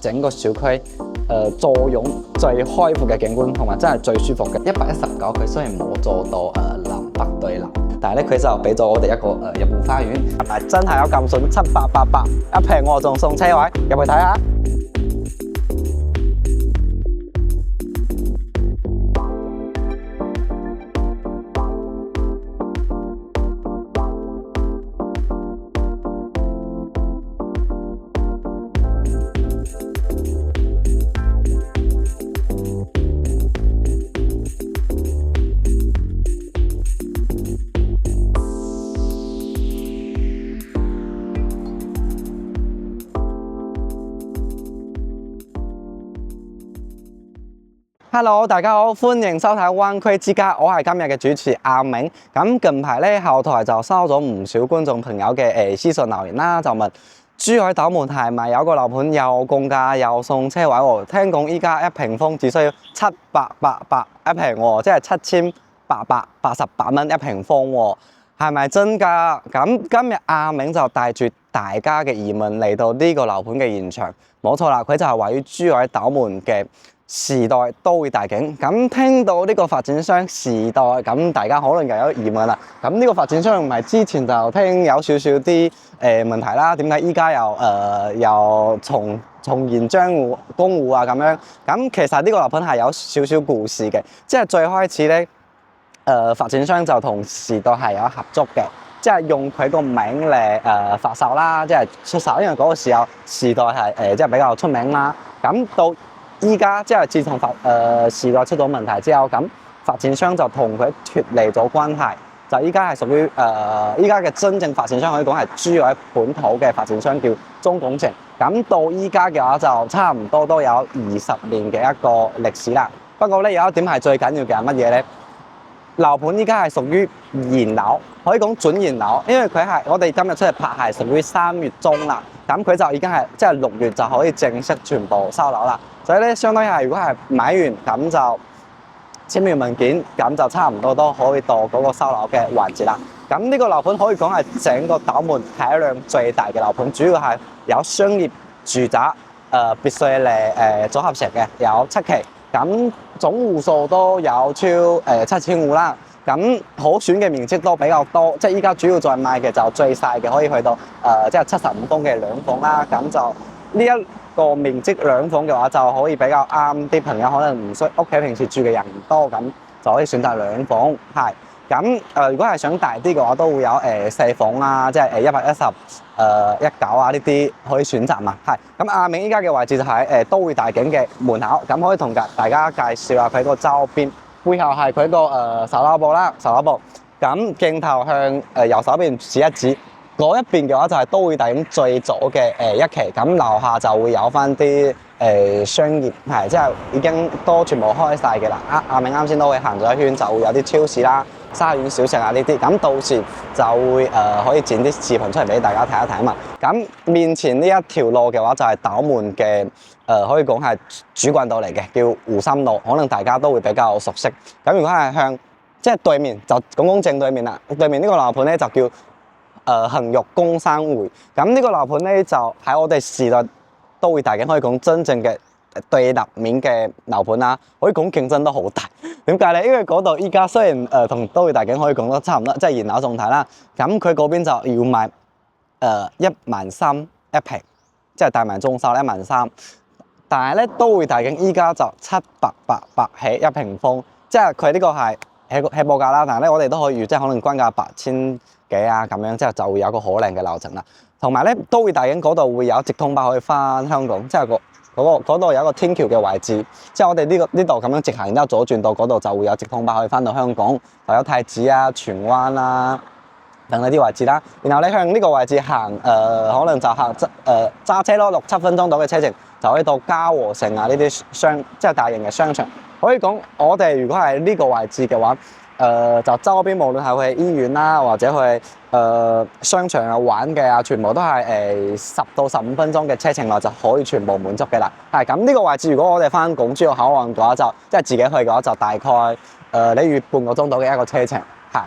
整個小區坐擁最開闊嘅景觀，同埋真係最舒服嘅。119佢雖然冇做到南北對立，但係咧佢就俾咗我哋一個入戶花園，係咪真係有咁筍？7888一平我仲送車位，入去睇下。Hello， 大家好，歡迎收睇灣區之家，我係今日嘅主持阿明。咁近排咧後台就收咗唔少觀眾朋友嘅私信留言啦，就問珠海斗門係咪有個樓盤又公價又送車位喎？聽講依家一平方只需要7888一平喎，即係7888蚊一平方喎，係咪真㗎？咁今日阿明就帶住大家嘅疑問嚟到呢個樓盤嘅現場，冇錯啦，佢就係位於珠海斗門嘅時代都會大景。咁聽到呢個發展商時代，咁大家可能又有疑問啦。咁呢個發展商唔係之前就聽有少少啲問題啦，點解依家又重現江湖公戶啊咁樣？咁其實呢個樓盤係有少少故事嘅，即係最開始咧發展商就同時代係有合作嘅，即係用佢個名嚟發售啦，即係出售，因為嗰個時候時代係即係比較出名啦。咁到依家即係自從時代出咗問題之後，咁發展商就同佢脫離咗關係，就依家係屬於依家嘅真正發展商可以講係珠海本土嘅發展商叫中工程。咁到依家嘅話就差唔多都有20年嘅一個歷史啦。不過咧有一點係最緊要嘅係乜嘢咧？樓盤依家係屬於現樓，可以講準現樓，因為佢係我哋今日出嚟拍係屬於3月中啦，咁佢就已經係即係6月就可以正式全部收樓啦。所以咧，相當於係如果係買完咁就簽完文件，咁就差唔多都可以到嗰個收樓嘅環節啦。咁呢個樓盤可以講係整個斗門體量最大嘅樓盤，主要係有商業住宅、別墅嚟組合成嘅，有7期。咁總戶數都有超7000戶啦，咁可選嘅面積都比較多，即係依家主要在賣嘅就最細嘅可以去到即係75公嘅兩房啦，咁就呢一個面積兩房嘅話就可以比較啱啲朋友，可能唔需屋企平時住嘅人唔多，咁就可以選擇兩房。係咁如果係想大啲嘅話，都會有4房啦，即係110、19啊呢啲可以選擇嘛。係咁，阿明依家嘅位置就喺都會大景嘅門口，咁可以同大家介紹下佢個周邊。背後係佢個售樓部啦，售樓部。咁鏡頭向右手邊指一指，嗰一邊嘅話就係都會大景最左嘅1期，咁樓下就會有翻啲商業，係即係已經都全部開晒嘅啦。阿明啱先都會行咗一圈，就會有啲超市啦、沙縣小食啊呢啲，咁到時就會可以剪啲視頻出嚟俾大家睇一睇嘛。咁面前呢一條路嘅話就係斗門嘅可以講係主幹道嚟嘅，叫湖心路，可能大家都會比較熟悉。咁如果係向即係對面，就公公正對面啦，對面呢個樓盤咧就叫恒玉工商會。咁呢個樓盤咧就喺我哋時代都會大景，可以講真正嘅對立面嘅樓盤啦，可以講競爭都好大。點解咧？因為嗰度依家雖然同都會大景可以講得差唔多，即係現樓仲睇啦。咁佢嗰邊就要賣13000一平，即係大賣中收13000。但係咧都會大景依家就7888起一平方，即係佢呢個係起步價啦。但係咧我哋都可以預，即係可能均價8000幾啊咁樣，之後就會有個可靚嘅樓層啦。同埋咧都會大景嗰度會有直通巴可以翻香港，即係嗰度有一個天橋嘅位置，即係我哋呢度咁樣直行，然之後左轉到嗰度就會有直通巴可以翻到香港，就有太子啊、荃灣啦等呢啲位置啦。然後你向呢個位置行，可能就行揸車咯，6-7分鐘到嘅車程就可以到嘉禾城啊呢啲即係大型嘅商場。可以講我哋如果係呢個位置嘅話，就周邊無論係去醫院啦，或者去商場啊玩嘅啊，全部都係10到15分鐘嘅車程內就可以全部滿足嘅啦。係咁，呢個位置，如果我哋翻港珠澳口岸嘅話，就即係自己去嘅話，就大概你預半個鐘到嘅一個車程。係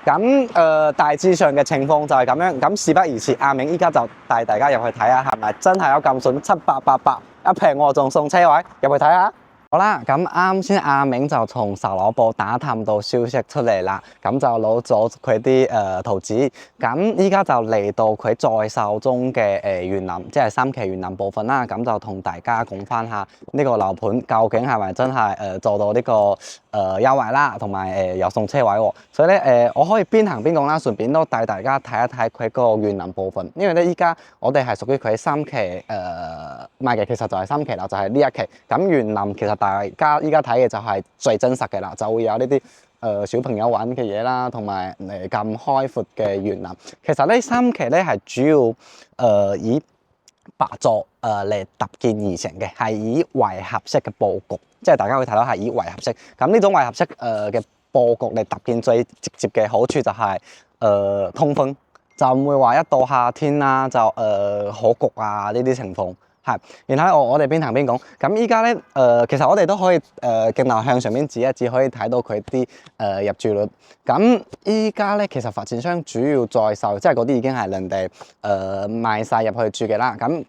咁大致上嘅情況就係咁樣。咁事不宜遲，阿明依家就帶大家入去睇下，係咪真係有咁筍7888一平我仲送車位，入去睇下。好啦，咁啱先阿明就從售樓部打探到消息出嚟啦，咁就攞咗佢啲圖紙，咁依家就嚟到佢在售中嘅園林，即係3期園林部分啦，咁就同大家講翻下呢個樓盤究竟係咪真係做到呢個優惠啦，同埋有送車位喎，所以咧我可以邊行邊講啦，順便都帶大家睇一睇佢個園林部分，因為咧依家我哋係屬於佢3期賣嘅，其實就係3期啦，就係呢一期，咁園林其實大家依家睇嘅就係最真實嘅啦，就會有呢啲小朋友玩嘅嘢啦，同埋咁開闊嘅園林。其實呢3期咧係主要以白座嚟搭建而成嘅，係以圍合式嘅佈局，即係大家會睇到係以圍合式。咁呢種圍合式嘅佈局嚟搭建最直接嘅好處就係通風，就唔會話一到夏天啦就好焗啊呢啲情況。係，然後我哋邊行邊講。咁依家咧，其實我哋都可以鏡頭向上面指一指，可以睇到佢啲入住率。咁依家咧，其實發展商主要在售，即係嗰啲已經係人哋賣晒入去住嘅啦。咁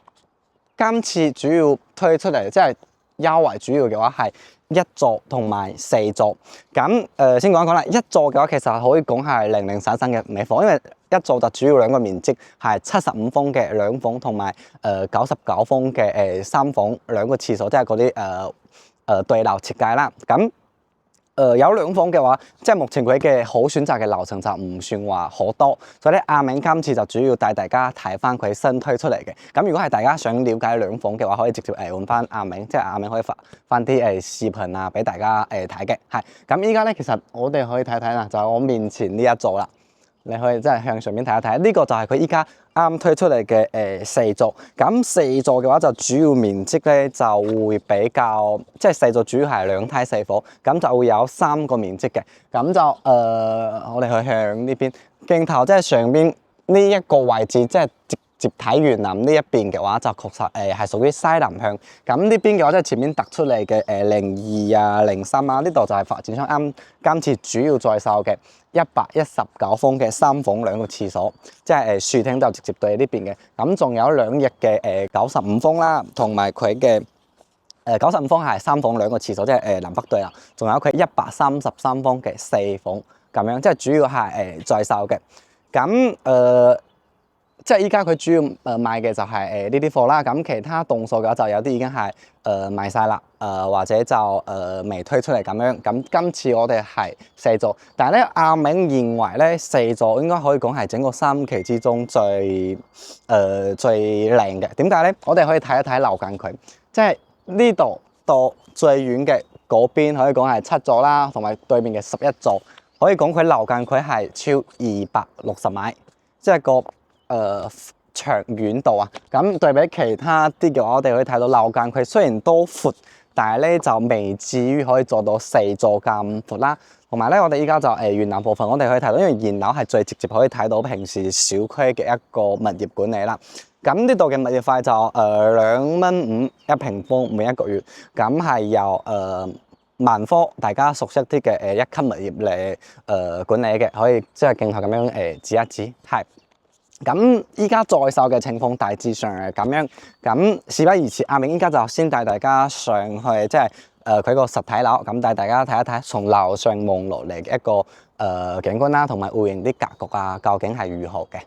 今次主要推出嚟，即係優惠主要嘅話係1座同埋4座。咁先講一講啦，1座嘅話其實可以講係零零散散嘅尾房，因為1座就主要兩個面積係75方嘅2房同埋99方嘅3房2個廁所，即係嗰啲對流設計啦。咁有2房嘅話，即係目前佢嘅好選擇嘅樓層就唔算話好多，所以咧阿明今次就主要帶大家睇翻佢新推出嚟嘅。咁如果係大家想了解2房嘅話，可以直接揾翻阿明，即係阿明可以發翻啲視頻啊俾大家睇嘅。係咁依家咧，其實我哋可以睇睇啦，就係我面前呢一座啦。你可以真係向上面睇一睇，呢個就係佢依家啱推出嚟嘅4座。咁4座嘅話就主要面積咧就會比較，即係4座主要係2梯4房，咁就會有3個面積嘅。咁就我哋去向呢邊鏡頭，即係上邊呢一個位置，即係直接睇園林呢一邊嘅話，就確實係屬於西南向。咁呢邊嘅話，即係前面突出嚟嘅02啊、03啊，呢度就係發展商今次主要在售嘅119方嘅3房2個廁所，即係樹廳就直接對呢邊嘅。咁仲有2翼嘅95方啦，同埋佢嘅95方係3房2個廁所，即係南北對啦。仲有佢133方嘅4房咁樣，即係主要係在售嘅。咁即係依家佢主要賣嘅就係呢啲貨啦，咁其他棟數嘅話就有啲已經係賣晒啦，或者就未推出嚟咁樣。咁今次我哋係4座，但係咧阿明認為咧4座應該可以講係整個3期之中最靚嘅。點解咧？我哋可以睇一睇樓近佢，即係呢度到最遠嘅嗰邊可以講係7座啦，同埋對面嘅11座，可以講佢樓近佢係超260米，即係個長遠度啊，咁對比其他啲嘅話，我哋可以睇到樓間佢雖然都闊，但係咧就未至於可以做到4座咁闊啦。同埋咧，我哋依家就園林部分，我哋可以睇到，因為現樓係最直接可以睇到平時小區嘅一個物業管理啦。咁呢度嘅物業費就2.5蚊1平方每一個月，咁係由萬科大家熟悉啲嘅1級物業嚟管理嘅，可以即係鏡頭咁樣指一指，係。咁依家在售嘅情況大致上係咁樣，咁事不宜遲，阿明依家就先帶大家上去，即係佢個實體樓，咁帶大家睇一睇從樓上望落嚟嘅一個景觀啦，同埋戶型啲格局啊，究竟係如何嘅。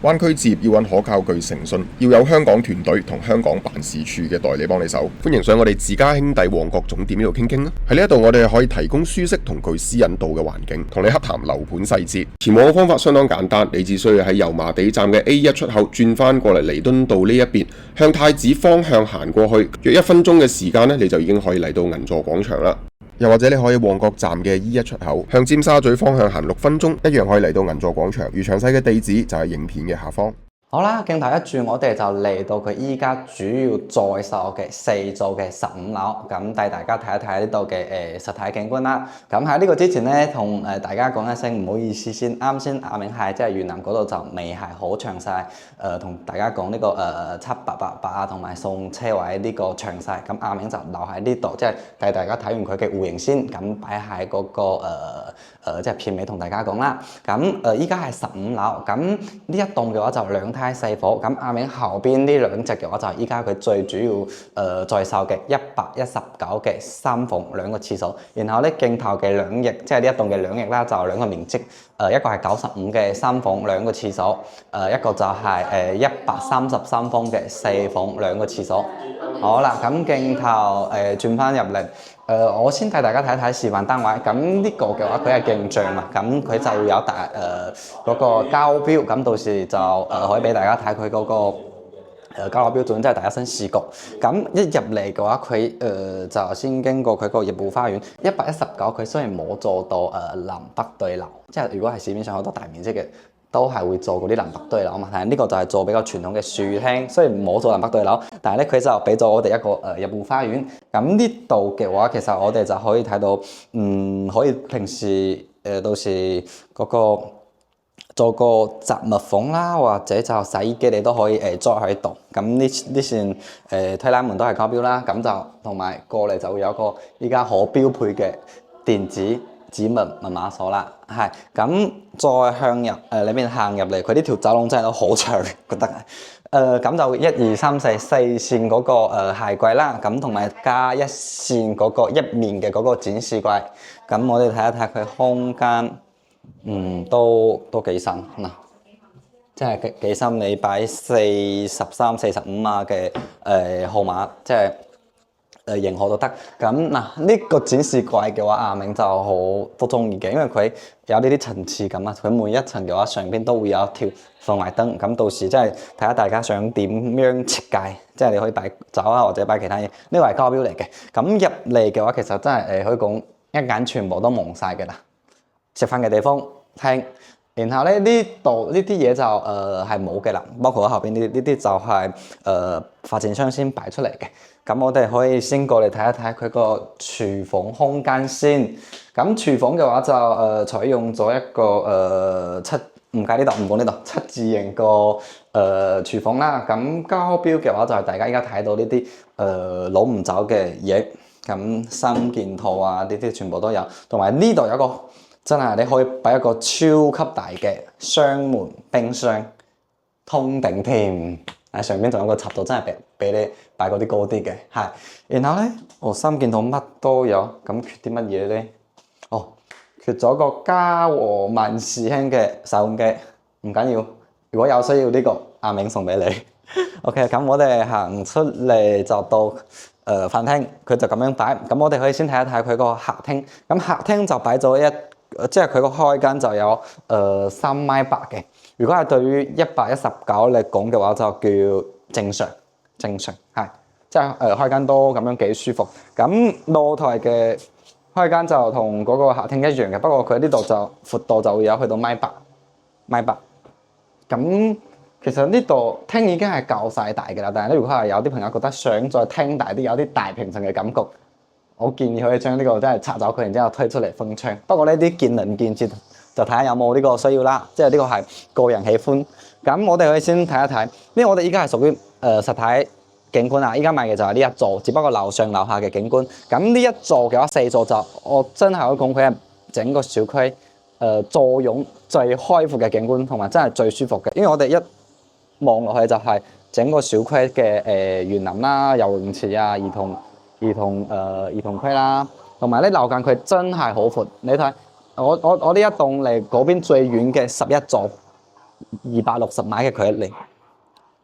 灣區置業要揾可靠、具誠信，要有香港團隊同香港辦事處嘅代理幫你手。歡迎上我哋自家兄弟旺角總店呢度傾傾啦。喺呢一度我哋可以提供舒適同具私隱度嘅環境，同你洽談樓盤細節。前往嘅方法相當簡單，你只需要喺油麻地站嘅 A1 出口轉翻過嚟彌敦道呢一邊，向太子方向行過去，約1分鐘嘅時間呢，你就已經可以嚟到銀座廣場啦。又或者你可以旺角站嘅 E1 出口向尖沙咀方向行6分鐘，一樣可以嚟到銀座廣場。而詳細嘅地址就係影片嘅下方。好啦，鏡頭一轉，我哋就嚟到佢依家主要在售嘅4座嘅15樓，咁帶大家睇一睇呢度嘅實體景觀啦。咁喺呢個之前咧，同大家講一聲唔好意思先，啱先阿明係即係園林嗰度就未係好詳細同大家講呢個7888啊，同埋送車位呢個詳細。咁阿明就留喺呢度，即係帶大家睇完佢嘅戶型先，咁擺喺嗰個即係片尾同大家講啦。咁依家係15樓，咁呢一棟嘅話就2梯太細火。咁阿明後邊呢兩隻嘅話就係依家佢最主要在售嘅119嘅三縫兩個廁所。然後咧鏡頭嘅兩翼，即係呢一棟嘅兩翼啦，就兩個面積，一個係95嘅三縫兩個廁所，一個就係133方嘅四縫兩個廁所。好啦，咁鏡頭轉翻入嚟。我先帶大家睇一睇示範單位。咁呢個嘅話，佢係鏡像嘛，咁佢就會有嗰個膠標，咁到時就可以俾大家睇佢嗰個交流標準，即係第一身視覺。咁一入嚟嘅話，佢就先經過佢個業務花園119，佢雖然冇做到南北對流，即係如果係市面上好多大面積嘅，都係會做嗰啲南北對流啊嘛，但係呢個就係做比較傳統嘅樹廳，雖然冇做南北對流，但係咧佢就俾咗我哋一個入戶花園。咁呢度嘅話，其實我哋就可以睇到，可以平時到時嗰個做個雜物房啦，或者就洗衣機你都可以裝喺度。咁呢扇推拉門都係膠標啦，咁就同埋過嚟就會有個依家可標配嘅電子指紋密碼鎖啦，係咁再向入裏面行入嚟，佢呢條走廊真係都好長，覺得咁就1、2、3、4扇嗰個鞋櫃啦，咁同埋加一扇嗰個一面嘅嗰個展示櫃。咁我哋睇一睇佢空間，都幾深嗱，即係幾深，你擺43、45碼嘅號碼，即係型號都得。咁嗱，呢個展示櫃嘅話，阿明就好都中意嘅，因為佢有呢啲層次感啊。佢每一層嘅話，上邊都會有一條氛圍燈。咁到時真係睇下大家想點樣設計，即係你可以擺酒啊，或者擺其他嘢。呢個係膠標嚟嘅。咁入嚟嘅話，其實真係可以講一間全部都蒙晒嘅啦。食飯嘅地方廳，然後咧呢度呢啲嘢就係冇嘅啦，包括後邊呢啲就係發展商先擺出嚟嘅。咁我哋可以先過嚟睇一睇佢個廚房空間先。咁廚房嘅話就採用咗一個唔計呢度，唔講呢度7字形個廚房啦。咁膠標嘅話就係大家依家睇到呢啲攞唔走嘅嘢，咁三件套啊呢啲全部都有，同埋呢度有個真係你可以擺一個超級大嘅雙門冰箱通頂添。喺上邊仲有個插座，真係俾你擺嗰啲高啲嘅，係。然後咧，三件套乜都有，咁缺啲乜嘢咧？缺咗個家和萬事興嘅手工機，唔緊要。如果有需要呢個，阿明送俾你。OK， 咁我哋行出嚟就到飯廳，佢就咁樣擺。咁我哋可以先睇一睇佢個客廳。咁客廳就擺咗即係佢個開間就有3.8米嘅。如果係對於119嚟講嘅話，就叫正常係，即係開間都咁樣幾舒服。咁露台嘅開間就同嗰個客廳一樣嘅，不過佢呢度就闊度就會有去到1.8米。咁其實呢度廳已經係夠晒大嘅啦，但係咧如果係有啲朋友覺得想再廳大啲，有啲大平層嘅感覺，我建議可以將呢個真係拆走佢，然之後推出嚟封窗。不過呢啲見仁見智，就睇下有冇呢個需要啦。即係呢個係個人喜歡。咁我哋可以先睇一睇，因為我哋依家係屬於實體景觀啊。依家賣嘅就係呢一座，只不過樓上樓下嘅景觀。咁呢一座嘅話4座就我真係可以講佢係整個小區坐擁最開闊嘅景觀，同埋真係最舒服嘅。因為我哋一望落去就係整個小區嘅園林啦、游泳池啊、兒童區啦，同埋咧樓間佢真係好闊。你睇我呢一棟離嗰邊最遠嘅11座260米嘅距離，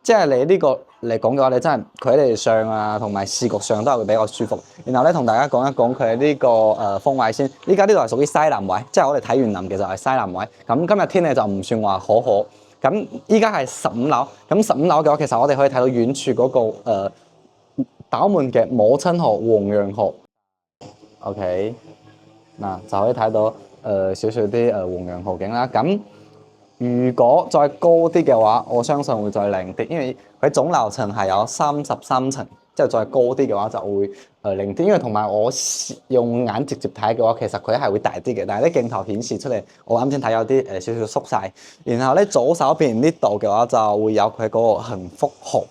即係你呢個嚟講嘅話，你真係距離上啊，同埋視覺上都係會比較舒服。然後咧，同大家講一講佢呢個風位先。依家呢度係屬於西南位，即係我哋睇園林嘅就係西南位。咁今日天氣就唔算話好好。咁依家係15樓，咁15樓嘅話，其實我哋可以睇到遠處嗰個斗門嘅母親河黃楊河。OK， 嗱就可以睇到少少啲黃楊河景啦。咁如果再高啲嘅話，我相信會再靚啲，因為佢總樓層係有33層，即係再高啲嘅話就會靚啲。因為同埋我用眼直接睇嘅話，其實佢係會大啲嘅，但係啲鏡頭顯示出嚟，我啱先睇有啲少少縮晒。然後咧左手邊呢度嘅話就會有佢嗰個幸福河，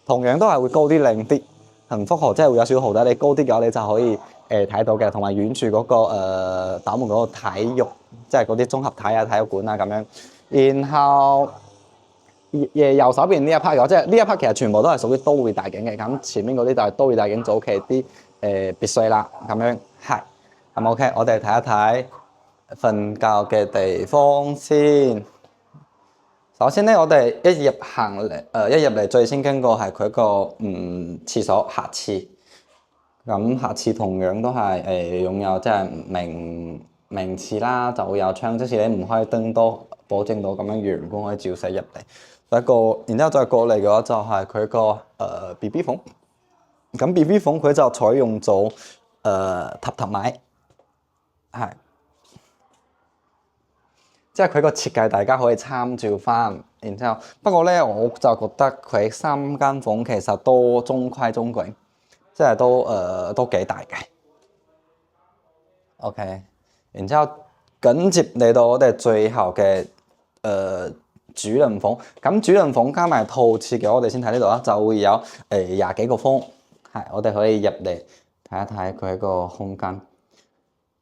同樣都係會高啲靚啲。幸福河即係會有少少豪仔，你高啲嘅話你就可以睇到嘅，同埋遠處嗰個斗門嗰個體育，即係嗰啲綜合體啊、體育館啊咁樣。然後右手邊呢一 part 嘅話，即係呢一 part 其實全部都係屬於都會大景嘅。咁前面嗰啲就係都會大景早期啲別墅啦，咁樣係。咁 OK，我哋睇一睇瞓覺嘅地方先。首先咧，我哋一入嚟最先經過係佢個廁所下廁。咁下廁同樣都係擁有即係明廁啦，就會有窗，即使你唔開燈都保證到咁樣陽光可以照射入嚟。第一個，然之後再過嚟嘅話就係佢個BB 房。咁 BB 房佢就採用咗榻榻米，係，即係佢個設計大家可以參照翻。然之後不過咧，我就覺得佢3間房其實都中規中矩。即係都幾大嘅 ，OK。然之後緊接嚟到我哋最後嘅主人房。咁主人房加埋套廁嘅，我哋先睇呢度啦，就會有20幾個方，係我哋可以入嚟睇一睇佢個空間。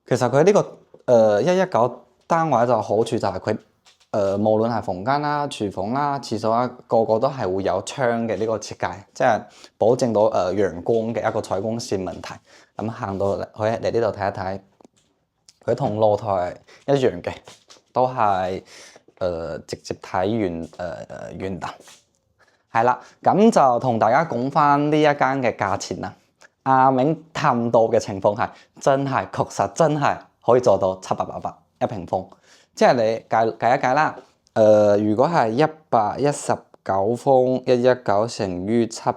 其實佢呢個119單位就好處就係佢無論係房間啦、廚房啦、廁所啦，個個都係會有窗嘅呢個設計，即係保證到陽光嘅一個採光線問題。咁行到嚟可以嚟呢度睇一睇，佢同露台一樣嘅，都係直接睇遠燈。係啦，咁就同大家講翻呢一間嘅價錢啦。阿明探到嘅情況係確實真係可以做到700-800一平方。即係你計一計啦，如果係119方119乘於700-800，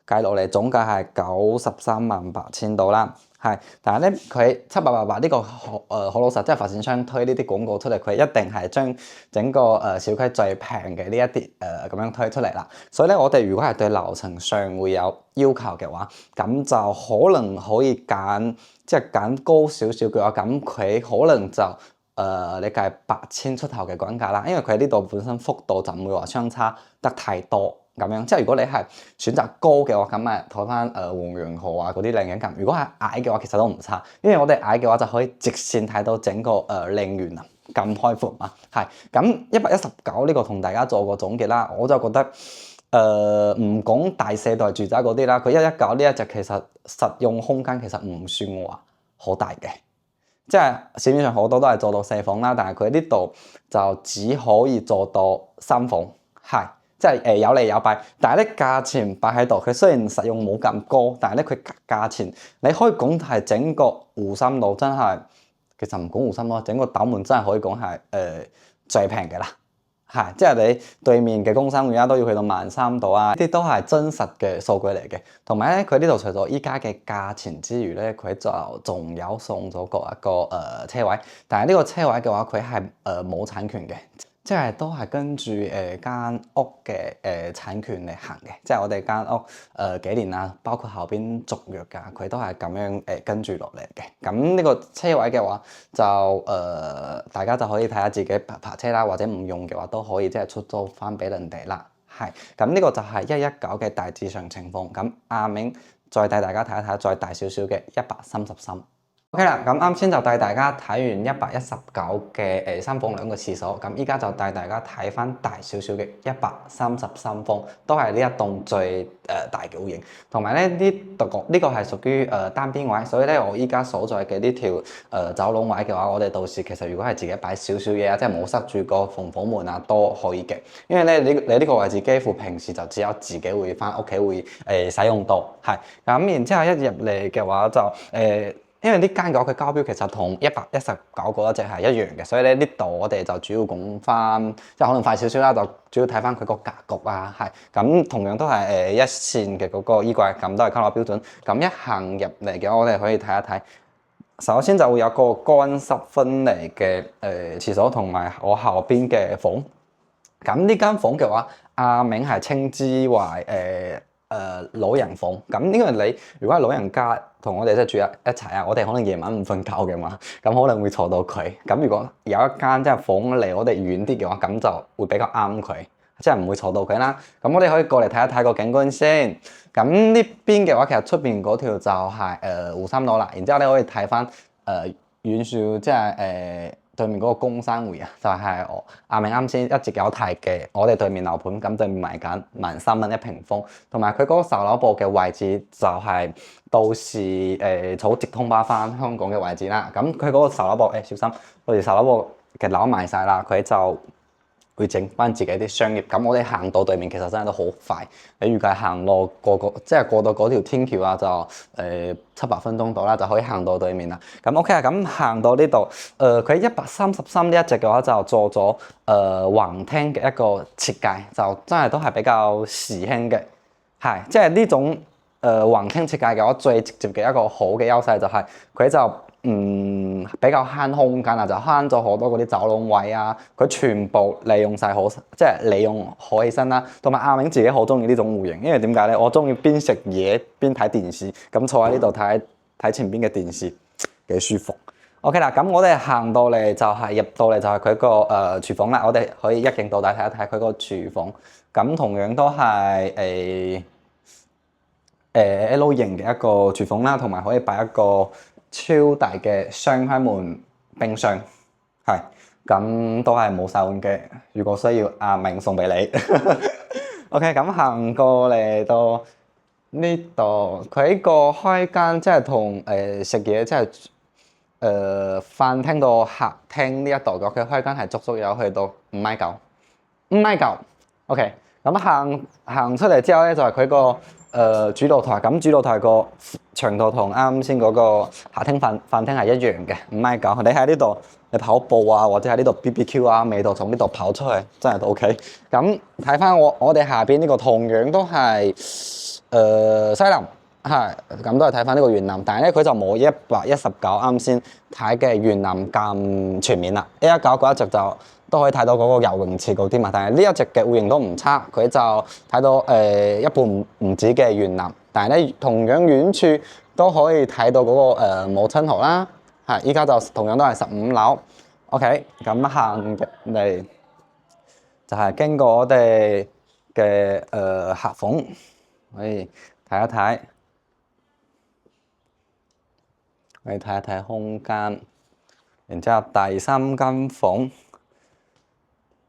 計落嚟總價係938000到啦，係。但係咧佢700-800呢個好老實，即係發展商推呢啲廣告出嚟，佢一定係將整個小區最平嘅呢一啲咁樣推出嚟啦。所以咧，我哋如果係對樓層上會有要求嘅話，咁就可能可以揀高少少嘅話，咁佢可能就你計8000出頭嘅均價啦，因為佢喺呢度本身幅度就唔會話相差得太多咁樣。即係如果你係選擇高嘅話，咁咪睇翻黃楊河啊嗰啲靚景咁。如果係矮嘅話，其實都唔差，因為我哋矮嘅話就可以直線睇到整個陵園啊，咁開闊嘛。係咁119呢個同大家做個總結啦，我就覺得唔講大世代住宅嗰啲啦，佢119呢一隻其實實用空間其實唔算話好大嘅。即係市面上好多都係做到4房啦，但係佢呢度就只可以做到3房，係即係有利有弊。但係咧價錢擺喺度，佢雖然實用冇咁高，但係咧佢價錢你可以講係整個湖心路真係，其實唔講湖心路，整個斗門真係可以講係最平嘅啦。係，即係你對面嘅工商而家都要去到13000度啊！呢啲都係真實嘅數據嚟嘅。同埋咧，佢呢度除咗依家嘅價錢之餘咧，佢就仲有送咗一個車位。但係呢個車位嘅話，佢係冇產權嘅，即係都係跟住間屋嘅產權嚟行嘅。即係我哋間屋幾年啦，包括後邊續約㗎，佢都係咁樣跟住落嚟嘅。咁呢個車位嘅話，就大家就可以睇下自己泊車啦，或者唔用嘅話都可以即係出租翻俾人哋啦。係，咁呢個就係119嘅大致上情況。咁阿明再帶大家睇一睇再大少少嘅133。OK 啦，咁啱先就帶大家睇完119嘅3房2個廁所，咁依家就帶大家睇翻大少少嘅133方，都係呢一棟最大嘅戶型。同埋咧呢個係屬於單邊位，所以咧我依家所在嘅呢條走廊位嘅話，我哋到時其實如果係自己擺少少嘢啊，即係冇塞住個防火門啊都可以嘅。因為咧你呢個位置幾乎平時就只有自己會翻屋企會使用到，係咁。然之後一入嚟嘅話就因為呢間嘅話佢交標其實同119嗰一隻係一樣嘅，所以咧呢度我哋就主要講翻，即係可能快少少啦，就主要睇翻佢個格局啊，係咁同樣都係一線嘅嗰個衣櫃，咁都係卡落標準。咁一行入嚟嘅話，我哋可以睇一睇，首先就會有個乾濕分離嘅廁所，同埋我後邊嘅房。咁呢間房嘅話，阿明係稱之為老人房。咁因為你如果係老人家同我哋即係住一齊啊，我哋可能夜晚唔瞓覺嘅嘛，咁可能會嘈到佢。咁如果有一間即係房離我哋遠啲嘅話，咁就會比較啱佢，即係唔會嘈到佢啦。咁我哋可以過嚟睇一睇個景觀先。咁呢邊嘅話，其實出邊嗰條就係湖心路啦。然之後你可以睇翻遠處，即係對面嗰個公山匯啊，就係阿明啱先一直有提嘅，我哋對面樓盤咁對面賣緊13蚊一平方，同埋佢嗰個售樓部嘅位置就係到時坐直通巴翻香港嘅位置啦。咁佢嗰個售樓部小心，到時售樓部嘅樓賣晒啦，佢就會整翻自己啲商業，咁我哋行到對面其實真係都好快。你預計行路過到嗰條天橋啊，就7-8分鐘到啦，就可以行到對面啦。咁 OK 啊，咁行到呢度，佢133呢一隻嘅話就做咗橫廳嘅一個設計，就真係都係比較時興嘅，係即係呢種橫廳設計嘅話，最直接嘅一個好嘅優勢就係佢就比較慳空間啊，就慳咗好多嗰啲走廊位啊，佢全部利用晒好，即係利用好起身啦。同埋阿明自己好中意呢種戶型，因為點解咧？我中意邊食嘢邊睇電視，咁坐喺呢度睇前邊嘅電視幾舒服。OK 啦，咁我哋行到嚟就係入到嚟就係佢個廚房啦。我哋可以一鏡到底睇一睇佢個廚房，咁同樣都係L 型嘅一個廚房啦，同埋可以擺一個超大嘅雙開門冰箱，係咁都係冇洗碗機。如果需要，阿明送俾你。OK， 咁行過嚟到呢度，佢呢個開間即係同食嘢，即係飯廳到客廳呢一度嘅，佢開間係足足有去到5.9米。OK， 咁行出嚟之後咧，就係佢個主露台，咁主露台個長度同啱先嗰個客廳飯廳係一樣嘅5.9米。你喺呢度你跑步啊，或者喺呢度 BBQ 啊，味道從呢度跑出去真係都 OK。咁睇翻我哋下邊呢個同樣都係西南，係咁都係睇翻呢個園林，但係咧佢就冇119啱先睇嘅園林咁全面啦。119嗰一隻就都可以睇到嗰個游泳池嗰啲嘛，但係呢一隻嘅戶型都唔差，佢就睇到一半唔止嘅園林，但係咧同樣遠處都可以睇到嗰個母親河啦。係依家就同樣都係15樓。OK， 咁行入嚟就係經過我哋嘅客房，可以睇一睇。我哋睇一睇空間，然之後第3間房，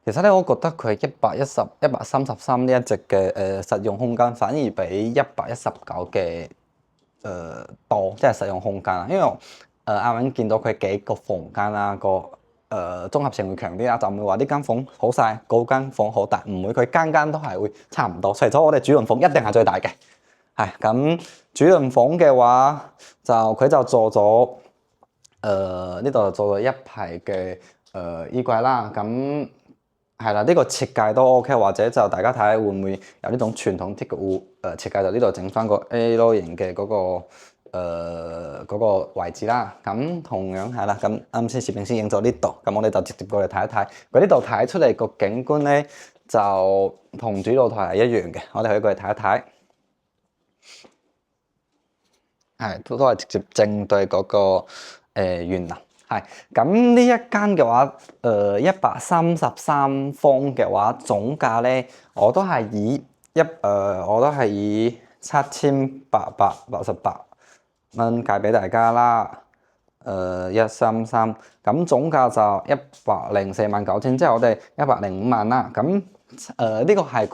其實咧，我覺得佢133呢一隻嘅實用空間，反而比119嘅多，即係實用空間。因為阿敏見到佢幾個房間啦，綜合性會強啲啦，就唔會話呢間房好細，嗰間房好大，唔會，佢間間都係會差唔多。除咗我哋主人房一定係最大嘅。係咁，主人房嘅話就佢就做咗呢度就做咗一排嘅衣櫃啦。咁係啦，呢個設計都 OK， 或者就大家睇下會唔會有呢種傳統啲嘅設計，就呢度整翻個 L 型嘅嗰個位置啦。咁同樣係啦，咁啱先攝影師影咗呢度，咁我哋就直接過嚟睇一睇。佢呢度睇出嚟個景觀咧，就同主露台係一樣嘅。我哋可以過嚟睇一睇。係都係直接正對嗰個園林。係咁呢一間嘅話，133方嘅話總價咧，我都係以7888蚊價俾大家啦。133咁總價就104.9萬，即係我哋105萬啦。咁呢個係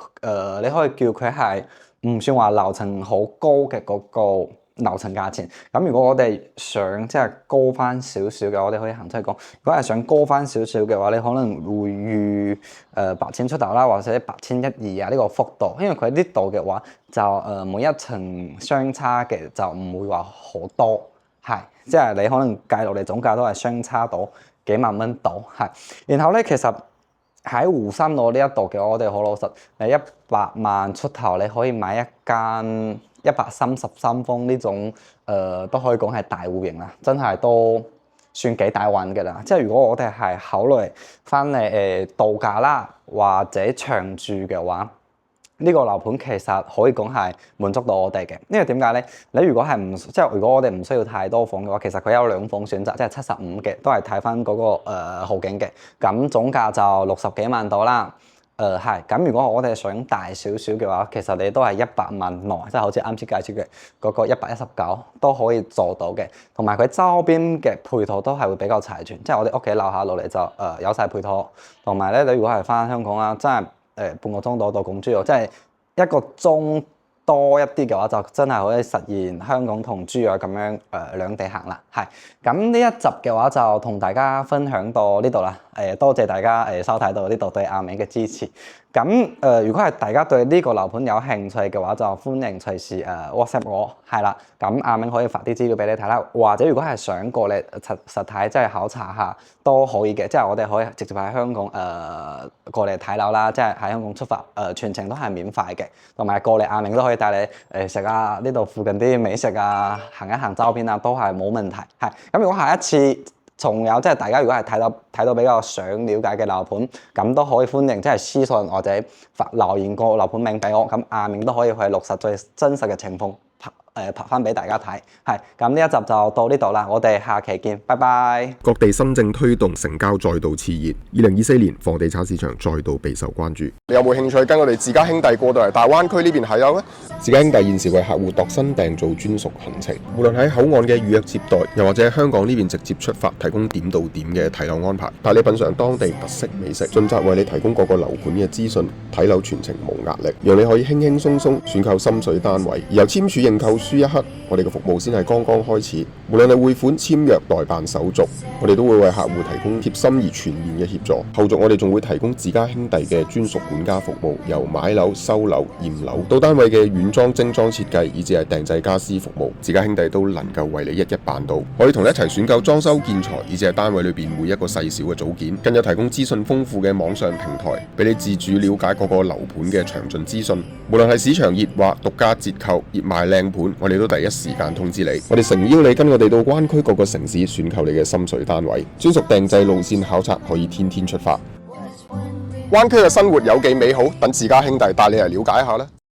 你可以叫佢係唔算話樓層好高嘅嗰個樓層價錢。咁如果我哋想即係高翻少少嘅，我哋可以行出去講。如果係想高翻少少嘅話，你可能會預8000出頭啦，或者8120啊呢個幅度。因為佢呢度嘅話就每一層相差嘅就唔會話好多，係即係你可能計落嚟總價都係相差到幾萬蚊到，係。然後咧，其實喺湖山路呢一度嘅，我哋好老實，你100萬出頭你可以買一間133方呢種都可以講係大戶型啦，真係都算幾大運嘅啦。即係如果我哋係考慮翻嚟度假啦，或者長住嘅話，呢個樓盤其實可以講係滿足到我哋嘅。因為點解咧？你如果係如果我哋唔需要太多房嘅話，其實佢有2房選擇，即係75嘅，都係睇翻嗰個豪景嘅。咁總價就60幾萬到啦。係，咁如果我哋想大少少嘅話，其實你都係100萬內，即係好似啱先介紹嘅嗰個119都可以做到嘅。同埋佢周邊嘅配套都係會比較齊全，即係我哋屋企樓下落嚟就有晒配套。同埋咧，你如果係翻香港啦，真係半個鐘到廣州，即係1個鐘多一啲嘅話，就真係可以實現香港同珠海咁樣兩地行啦。係，咁呢一集嘅話就同大家分享到呢度啦。多謝大家收睇到呢度對阿銘嘅支持。咁如果係大家對呢個樓盤有興趣嘅話，就歡迎隨時WhatsApp 我，係啦。咁阿銘可以發啲資料俾你睇啦，或者如果係想過嚟實體即係考察下都可以嘅，即係我哋可以直接喺香港過嚟睇樓啦，即係喺香港出發全程都係免費嘅，同埋過嚟阿銘都可以帶你食下呢度附近啲美食啊，行一行周邊啊，都係冇問題。係咁，如果下一次仲有即係大家如果係睇到比較想了解嘅樓盤，咁都可以歡迎即係私信或者留言個樓盤名俾我，咁阿銘都可以去錄實最真實嘅情況拍翻俾大家睇。係咁，呢一集就到呢度啦，我哋下期見，拜拜。各地新政推動，成交再度熾熱。2024年房地產市場再度備受關注。你有冇興趣跟我哋自家兄弟過到嚟大灣區呢邊睇樓呢？自家兄弟現時為客戶度身訂造專屬行程，無論喺口岸嘅預約接待，又或者喺香港呢邊直接出發，提供點到點嘅睇樓安排，帶你品嘗當地特色美食，盡責為你提供各個樓盤嘅資訊，睇樓全程無壓力，讓你可以輕輕鬆鬆選購心水單位。而由簽署認購書一刻，我哋嘅服務先係剛剛開始。無論係匯款、簽約、代辦手續，我哋都會為客戶提供貼心而全面嘅協助。後續我哋仲會提供自家兄弟嘅專屬管家服務，由買樓、收樓、驗樓到單位嘅軟裝、精裝設計，以至係訂製家私服務，自家兄弟都能夠為你一一辦到。可以同你一齊選購裝修建材，以至係單位裏邊每一個細小嘅組件，更有提供資訊豐富嘅網上平台，俾你自主了解各個樓盤嘅詳盡資訊。無論係市場熱話、獨家折扣、熱賣靚盤，我哋都第一時間通知你。我哋誠邀你跟我哋到灣區各個城市選購你嘅心水單位，專屬訂製路線考察，可以天天出發。灣區嘅生活有幾美好，等自家兄弟帶你嚟了解一下啦。